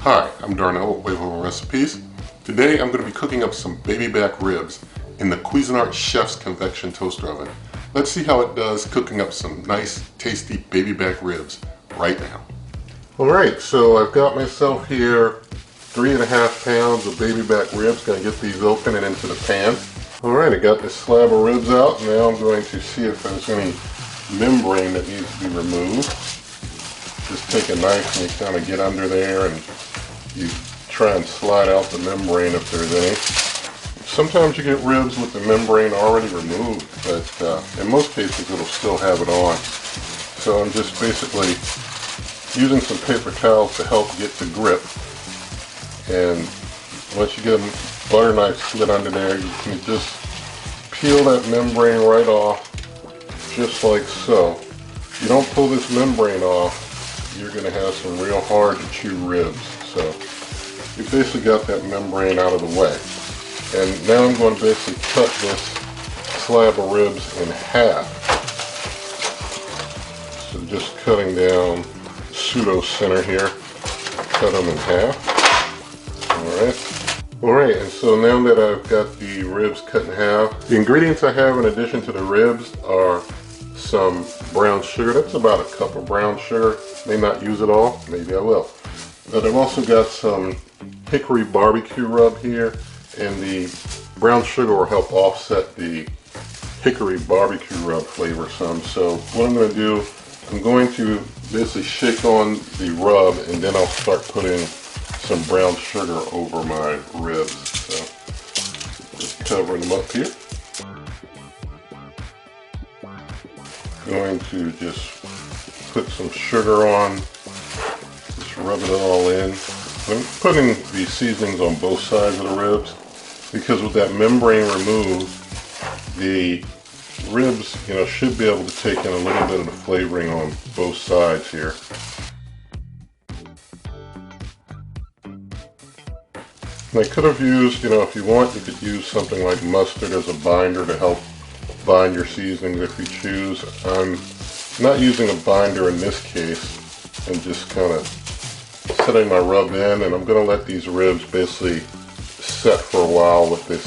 Hi, I'm Darnell with Wave Over Recipes. Today I'm going to be cooking up some baby back ribs in the Cuisinart Chef's Convection toaster oven. Let's see how it does cooking up some nice, tasty baby back ribs right now. Alright, so I've got myself here 3.5 pounds of baby back ribs. Going to get these open and into the pan. Alright, I got this slab of ribs out. Now I'm going to see if there's any membrane that needs to be removed. Just take a knife and you kind of get under there and you try and slide out the membrane if there's any. Sometimes you get ribs with the membrane already removed, but in most cases it'll still have it on. So I'm just basically using some paper towels to help get the grip. And once you get a butter knife slid under there, you can just peel that membrane right off, just like so. If you don't pull this membrane off, you're going to have some real hard to chew ribs. So you basically got that membrane out of the way. And now I'm going to basically cut this slab of ribs in half. So just cutting down pseudo center here, cut them in half. Alright, and so now that I've got the ribs cut in half, the ingredients I have in addition to the ribs are some brown sugar. That's about a cup of brown sugar. May not use it all, maybe I will. But I've also got some hickory barbecue rub here, and the brown sugar will help offset the hickory barbecue rub flavor some. So what I'm going to do, I'm going to basically shake on the rub, and then I'll start putting some brown sugar over my ribs. So just covering them up here. Going to just put some sugar on, just rubbing it all in. I'm putting the seasonings on both sides of the ribs because with that membrane removed, the ribs, should be able to take in a little bit of the flavoring on both sides here. And I could have used, if you want, you could use something like mustard as a binder to help bind your seasonings if you choose. I'm not using a binder in this case, and just kind of setting my rub in, and I'm going to let these ribs basically set for a while with this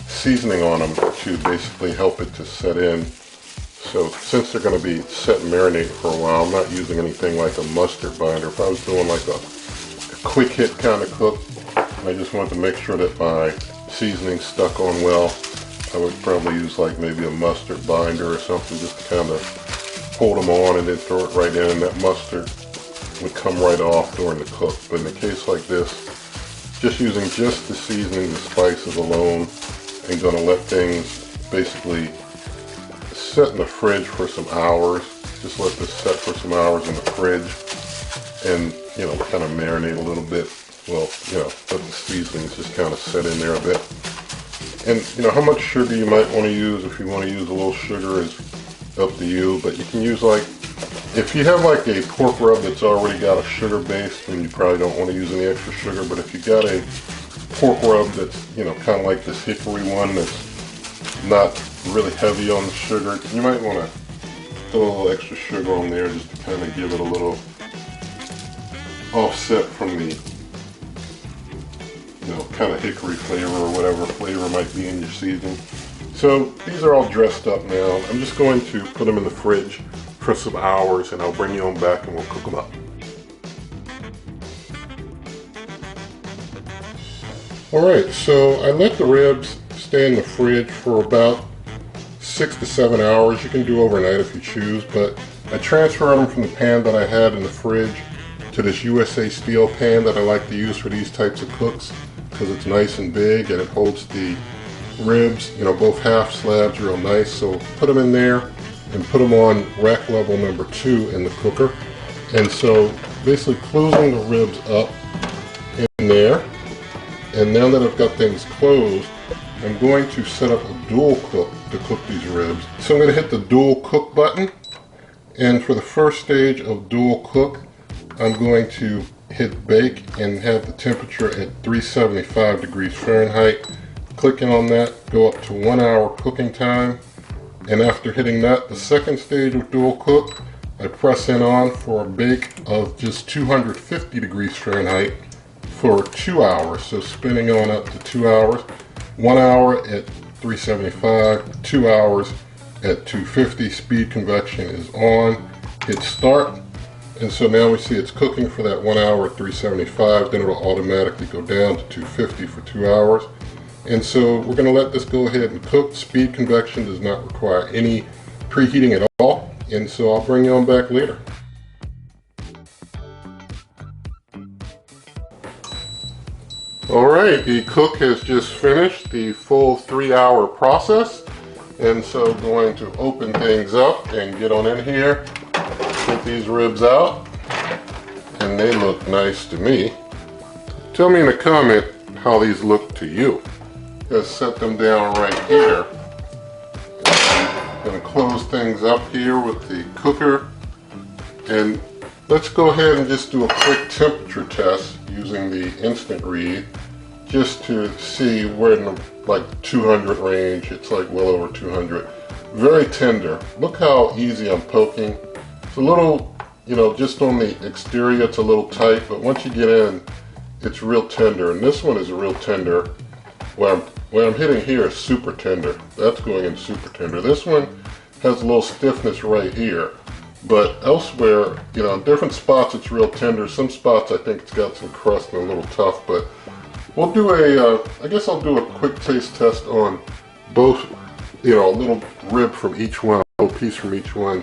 seasoning on them to basically help it to set in. So since they're going to be set and marinate for a while, I'm not using anything like a mustard binder. If I was doing like a quick hit kind of cook, and I just wanted to make sure that my seasoning stuck on well, I would probably use like maybe a mustard binder or something just to kind of hold them on and then throw it right in, and that mustard would come right off during the cook. But in a case like this, just using just the seasoning, the spices alone, and going to let things basically set in the fridge for some hours. Just let this set for some hours in the fridge and, kind of marinate a little bit. Well, let the seasonings just kind of set in there a bit. And, how much sugar you might want to use, if you want to use a little sugar, is up to you. But you can use if you have like a pork rub that's already got a sugar base, then you probably don't want to use any extra sugar. But if you got a pork rub that's, kind of like this hickory one that's not really heavy on the sugar, you might want to throw a little extra sugar on there just to kind of give it a little offset from the kind of hickory flavor or whatever flavor might be in your seasoning. So these are all dressed up now. I'm just going to put them in the fridge for some hours, and I'll bring you on back and we'll cook them up. Alright, so I let the ribs stay in the fridge for about 6 to 7 hours. You can do overnight if you choose, but I transferred them from the pan that I had in the fridge to this USA steel pan that I like to use for these types of cooks, because it's nice and big and it holds the ribs, both half slabs real nice. So put them in there and put them on rack level number 2 in the cooker. And so basically closing the ribs up in there. And now that I've got things closed, I'm going to set up a dual cook to cook these ribs. So I'm going to hit the dual cook button. And for the first stage of dual cook, I'm going to hit bake and have the temperature at 375 degrees Fahrenheit. Clicking on that, go up to 1 hour cooking time. And after hitting that, the second stage of dual cook, I press in on for a bake of just 250 degrees Fahrenheit for 2 hours. So spinning on up to 2 hours. 1 hour at 375, 2 hours at 250. Speed convection is on. Hit start. And so now we see it's cooking for that 1 hour at 375. Then it'll automatically go down to 250 for 2 hours. And so we're going to let this go ahead and cook. Speed convection does not require any preheating at all. And so I'll bring you on back later. Alright, the cook has just finished the full 3-hour process. And so going to open things up and get on in here. Get these ribs out. And they look nice to me. Tell me in a comment how these look to you. Just set them down right here. Going to close things up here with the cooker, and let's go ahead and just do a quick temperature test using the instant read just to see we're in the like 200 range. It's like well over 200. Very tender. Look how easy I'm poking. It's a little, you know, just on the exterior it's a little tight, but once you get in it's real tender, and this one is real tender. Where I'm hitting here is super tender. That's going in super tender. This one has a little stiffness right here, but elsewhere, you know, in different spots it's real tender. Some spots I think it's got some crust and a little tough, but we'll do I guess I'll do a quick taste test on both, you know, a little rib from each one, a little piece from each one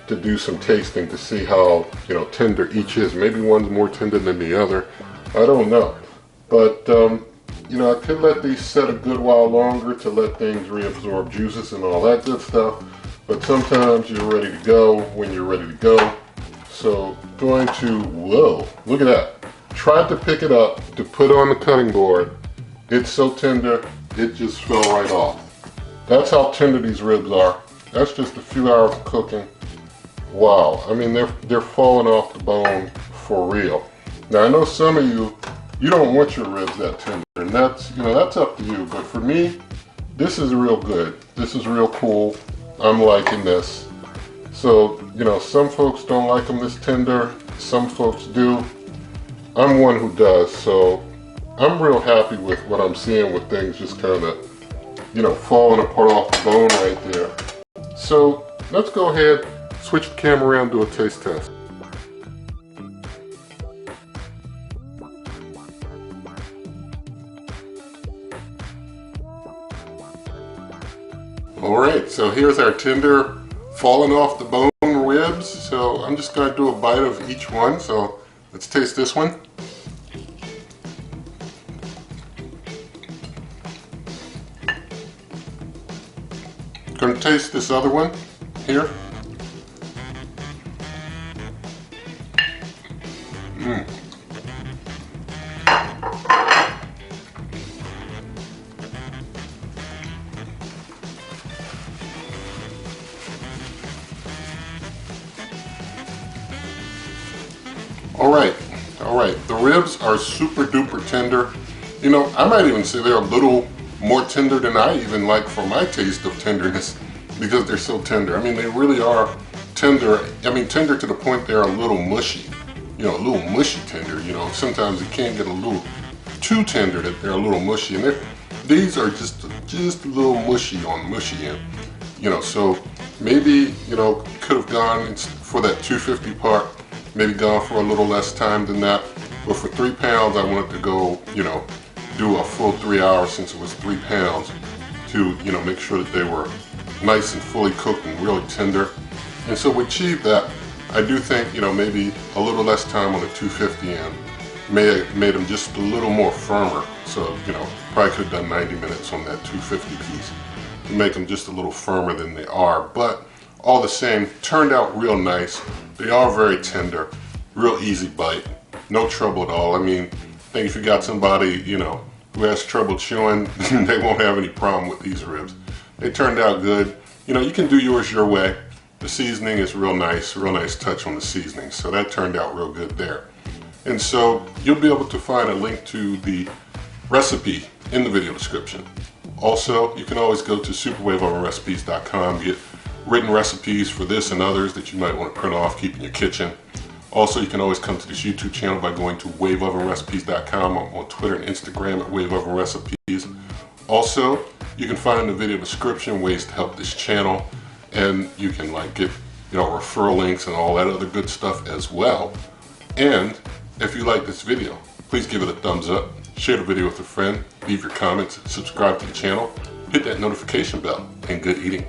to do some tasting to see how, you know, tender each is. Maybe one's more tender than the other. I don't know. But, you know, I could let these set a good while longer to let things reabsorb juices and all that good stuff, but sometimes you're ready to go when you're ready to go. So going to, whoa, look at that. Tried to pick it up to put on the cutting board. It's so tender, it just fell right off. That's how tender these ribs are. That's just a few hours of cooking. Wow, I mean, they're falling off the bone for real. Now I know some of you don't want your ribs that tender, and that's, you know, that's up to you, but for me, this is real good. This is real cool. I'm liking this. So, you know, some folks don't like them this tender, some folks do. I'm one who does, so I'm real happy with what I'm seeing with things just kind of, you know, falling apart off the bone right there. So let's go ahead, switch the camera around, do a taste test. Alright, so here's our tender falling off the bone ribs. So I'm just going to do a bite of each one. So let's taste this one. Going to taste this other one here. Alright, the ribs are super duper tender. You know, I might even say they're a little more tender than I even like for my taste of tenderness, because they're so tender. I mean, they really are tender. I mean, tender to the point they're a little mushy. You know, a little mushy tender. You know, sometimes it can get a little too tender that they're a little mushy. And these are just a little mushy on the mushy end. You know, so maybe, you know, could have gone for that 250 part. Maybe gone for a little less time than that, but for 3 pounds I wanted to go, you know, do a full 3 hours since it was 3 pounds to, you know, make sure that they were nice and fully cooked and really tender. And so we achieved that. I do think, you know, maybe a little less time on the 250 end may have made them just a little more firmer. So, you know, probably could have done 90 minutes on that 250 piece to make them just a little firmer than they are. But all the same, turned out real nice. They are very tender, real easy bite, no trouble at all. I mean, I think if you got somebody, you know, who has trouble chewing, they won't have any problem with these ribs. They turned out good. You know, you can do yours your way. The seasoning is real nice touch on the seasoning. So that turned out real good there. And so you'll be able to find a link to the recipe in the video description. Also, you can always go to superwaveovenrecipes.com, get written recipes for this and others that you might want to print off, keep in your kitchen. Also, you can always come to this YouTube channel by going to waveovenrecipes.com. I'm on Twitter and Instagram at waveovenrecipes. Also, you can find in the video description ways to help this channel, and you can get referral links and all that other good stuff as well. And if you like this video, please give it a thumbs up, share the video with a friend, leave your comments, subscribe to the channel, hit that notification bell, and good eating.